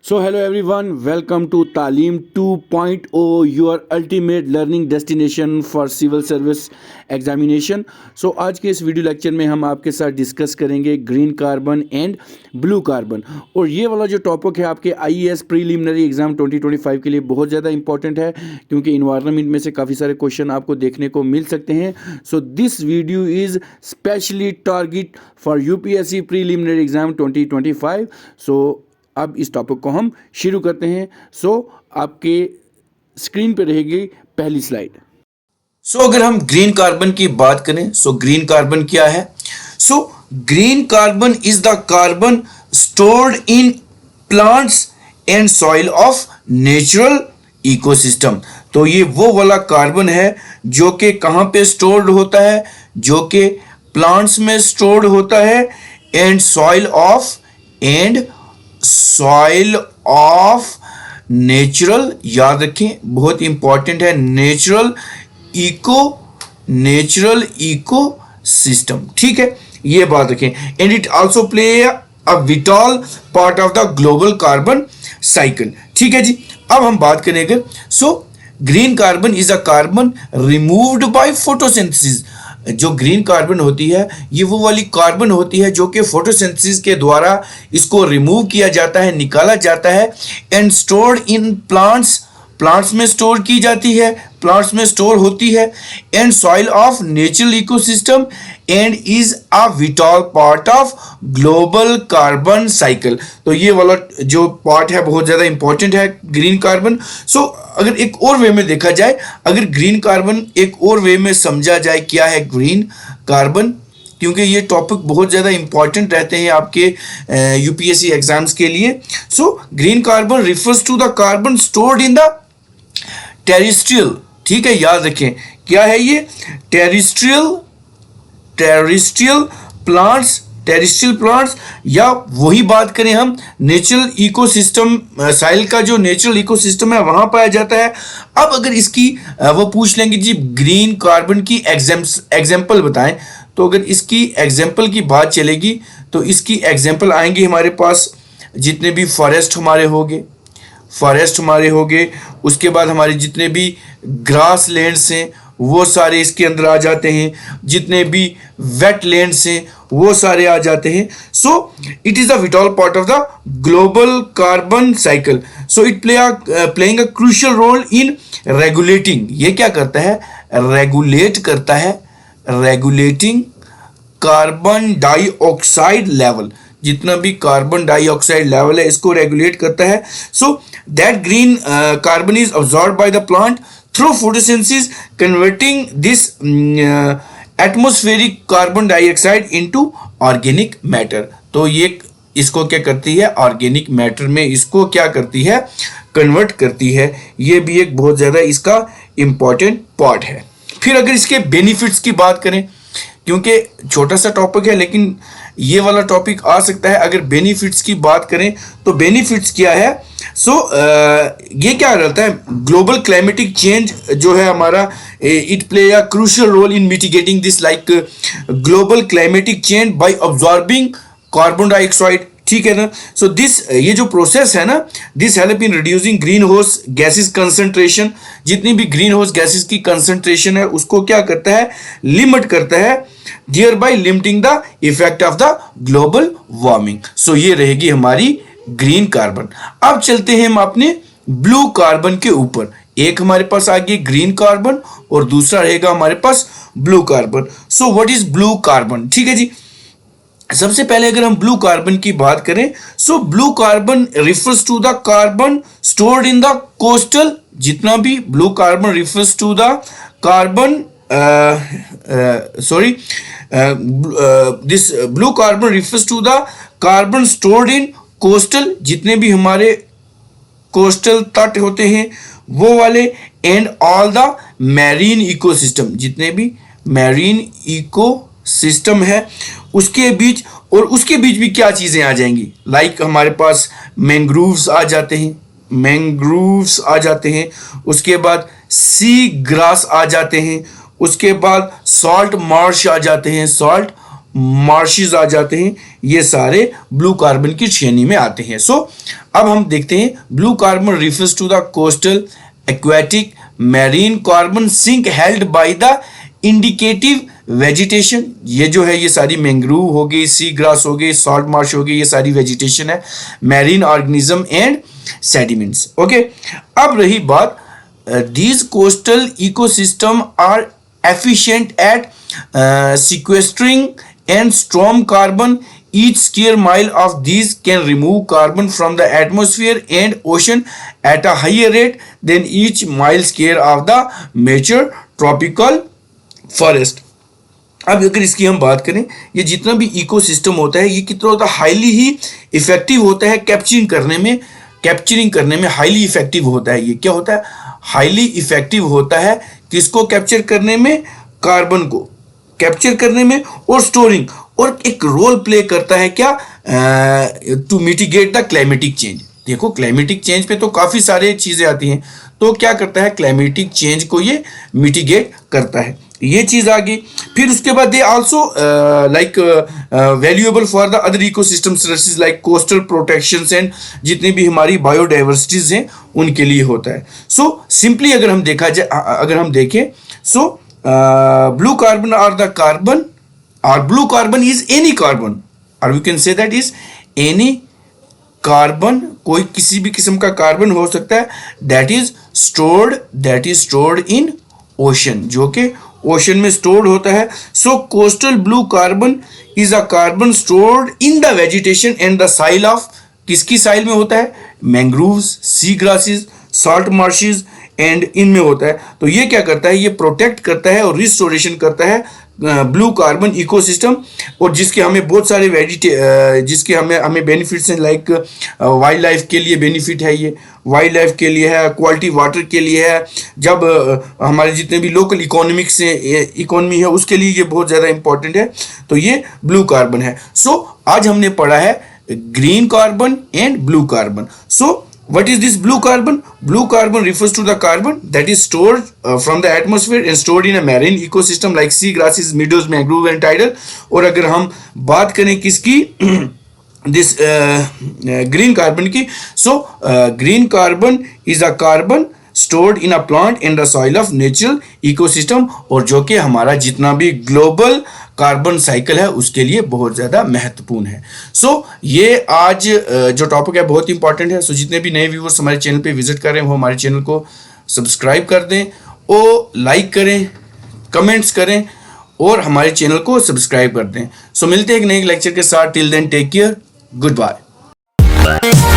So hello everyone, welcome to Talim 2.0, your ultimate learning destination for civil service examination. So आज के इस video lecture में हम आपके साथ डिस्कस करेंगे green carbon and blue carbon. और ये वाला जो टॉपिक है आपके आईएएस प्रीलिमिनरी एग्जाम 2025 के लिए बहुत ज़्यादा इंपॉर्टेंट है, क्योंकि इन्वायरमेंट में से काफ़ी सारे क्वेश्चन आपको देखने को मिल सकते हैं। So this video is specially target for UPSC preliminary exam 2025। सो अब इस टॉपिक को हम शुरू करते हैं। सो आपके स्क्रीन पे रहेगी पहली स्लाइड। अगर हम ग्रीन कार्बन की बात करें, ग्रीन कार्बन क्या है? Green carbon is the carbon stored in plants and soil of natural ecosystem. तो ये वो वाला कार्बन है जो कि कहाँ पे स्टोर्ड होता है, जो कि प्लांट्स में स्टोर्ड होता है एंड सॉइल ऑफ नेचुरल, याद रखें बहुत इंपॉर्टेंट है, नेचुरल इको सिस्टम। ठीक है, ये बात रखें। And it also play a whittle part of the global carbon cycle. ठीक है जी, अब हम बात करेंगे। Green carbon is a carbon removed by photosynthesis. जो ग्रीन कार्बन होती है ये वो वाली कार्बन होती है जो कि फोटोसिंथेसिस के द्वारा इसको रिमूव किया जाता है, निकाला जाता है एंड स्टोर्ड इन प्लांट्स में स्टोर की जाती है, प्लांट्स में स्टोर होती है and soil of natural ecosystem and is a whittle part of global carbon cycle. तो ये वाला जो पार्ट है बहुत ज़्यादा इंपॉर्टेंट है ग्रीन कार्बन। अगर एक और वे में देखा जाए, अगर ग्रीन कार्बन एक और वे में समझा जाए क्या है ग्रीन कार्बन, क्योंकि ये टॉपिक बहुत ज़्यादा इंपॉर्टेंट रहते हैं आपके यूपीएससी एग्जाम्स के लिए। Green carbon refers to the carbon stored in the terrestrial. ठीक है, याद रखें क्या है ये? टेरेस्ट्रियल प्लांट्स, या वही बात करें हम नेचुरल इकोसिस्टम, साइल का जो नेचुरल इकोसिस्टम है वहां पाया जाता है। अब अगर इसकी वो पूछ लेंगे जी ग्रीन कार्बन की एग्जाम्पल बताएं, तो अगर इसकी एग्जाम्पल की बात चलेगी तो इसकी एग्जाम्पल आएंगे हमारे पास जितने भी फॉरेस्ट हमारे होंगे, उसके बाद हमारे जितने भी ग्रास लैंड्स हैं वो सारे इसके अंदर आ जाते हैं, जितने भी वेट लैंड्स हैं वो सारे आ जाते हैं। It is the vital part of the global carbon cycle. It playing a crucial role in regulating. ये क्या करता है? Regulating carbon dioxide level. जितना भी कार्बन डाइऑक्साइड लेवल है इसको रेगुलेट करता है। That green carbon is absorbed by the plant through photosynthesis, converting this atmospheric carbon dioxide into organic matter. तो ये इसको क्या करती है? ऑर्गेनिक मैटर में इसको क्या करती है? कन्वर्ट करती है। ये भी एक बहुत ज़्यादा इसका इम्पॉर्टेंट पार्ट है। फिर अगर इसके बेनिफिट्स की बात करें, क्योंकि छोटा सा टॉपिक है लेकिन ये वाला टॉपिक आ सकता है, अगर बेनिफिट्स की बात करें तो बेनिफिट्स क्या है? ये क्या रहता है? ग्लोबल क्लाइमेटिक चेंज जो है हमारा, it play a crucial role in mitigating this like global climatic change by absorbing carbon dioxide. ठीक है ना? ये जो प्रोसेस है ना, this help in reducing green house gases concentration. जितनी भी ग्रीन हाउस गैसेस की कंसंट्रेशन है उसको क्या करता है? लिमिट करता है, thereby limiting the effect of the global warming। ये रहेगी हमारी ग्रीन कार्बन। अब चलते हैं हम अपने ब्लू कार्बन के ऊपर। एक हमारे पास आ गई ग्रीन कार्बन और दूसरा रहेगा हमारे पास blue carbon. What is blue carbon? ठीक है जी, सबसे पहले अगर हम ब्लू कार्बन की बात करें, blue carbon refers to the carbon stored in the coastal. जितना भी blue carbon refers to the carbon this blue carbon refers to the carbon stored in coastal, जितने भी हमारे कोस्टल तट होते हैं वो वाले, and all the marine ecosystem, जितने भी मैरीन इकोसिस्टम है उसके बीच। और उसके बीच भी क्या चीज़ें आ जाएंगी? लाइक हमारे पास मैंग्रोव्स आ जाते हैं, उसके बाद सी ग्रास आ जाते हैं, उसके बाद सॉल्ट मार्श आ जाते हैं, सॉल्ट मार्शेस आ जाते हैं, ये सारे ब्लू कार्बन की श्रेणी में आते हैं। सो अब हम देखते हैं blue carbon refers to the coastal, aquatic, marine carbon sink held by the indicative vegetation. ये जो है ये सारी मैंग्रोव हो गई, सी ग्रास हो गई, सॉल्ट मार्श हो गई, ये सारी वेजिटेशन है, marine organism and sediments. Okay, अब रही बात, these coastal ecosystem are efficient at sequestering and storm carbon. Each square mile of these can remove carbon from the atmosphere and ocean at a higher rate than each mile square of the mature tropical forest. अब अगर इसकी हम बात करें, ये जितना भी ecosystem होता है ये कितना होता है, हाईली ही इफेक्टिव होता है कैप्चरिंग करने में हाईली इफेक्टिव होता है। ये क्या होता है, हाईली इफेक्टिव होता है किसको कैप्चर करने में, कार्बन को कैप्चर करने में और स्टोरिंग, और एक रोल प्ले करता है क्या, to mitigate the climatic change. देखो क्लाइमेटिक चेंज पे तो काफी सारे चीजें आती हैं, तो क्या करता है, क्लाइमेटिक चेंज को ये मिटिगेट करता है, ये चीज आ गई। फिर उसके बाद they also like valuable for the other ecosystem services like coastal protections and जितनी भी हमारी बायोडाइवर्सिटीज हैं उनके लिए होता है। सो सिंपली अगर हम देखें, so blue carbon are the carbon, और blue carbon is any carbon, और we can say that is any carbon, कोई किसी भी किस्म का कार्बन हो सकता है, that is stored in ocean, जो कि ओशन में स्टोर्ड होता है। So coastal blue carbon is a carbon stored in the vegetation and the soil of, किसकी साइल में होता है, mangroves, sea grasses, salt marches and इनमें होता है। तो ये क्या करता है, ये प्रोटेक्ट करता है और रिस्टोरेशन करता है ब्लू कार्बन इकोसिस्टम, और जिसके हमें बहुत सारे जिसके हमें बेनिफिट्स हैं, लाइक वाइल्ड लाइफ के लिए बेनिफिट है, ये वाइल्ड लाइफ के लिए है, क्वालिटी वाटर के लिए है, जब हमारे जितने भी लोकल इकोनॉमी है उसके लिए ये बहुत ज़्यादा इंपॉर्टेंट है। तो ये ब्लू कार्बन है। सो आज हमने पढ़ा है green carbon and blue carbon. So what is this blue carbon? Blue carbon refers to the carbon that is stored from the atmosphere and stored in a marine ecosystem like sea grasses, meadows, mangrove and tidal. और अगर हम बात करें किसकी, this green carbon की, so green carbon is a carbon stored in a plant in the soil of natural ecosystem, और जो कि हमारा जितना भी ग्लोबल कार्बन साइकिल है उसके लिए बहुत ज़्यादा महत्वपूर्ण है। सो ये आज जो टॉपिक है बहुत इंपॉर्टेंट है। सो जितने भी नए व्यूवर्स हमारे चैनल पे विजिट कर रहे हैं वो हमारे चैनल को सब्सक्राइब कर दें, और लाइक करें, कमेंट्स करें और हमारे चैनल को सब्सक्राइब कर दें। सो मिलते हैं एक नए लेक्चर के साथ। Till then take care, good bye.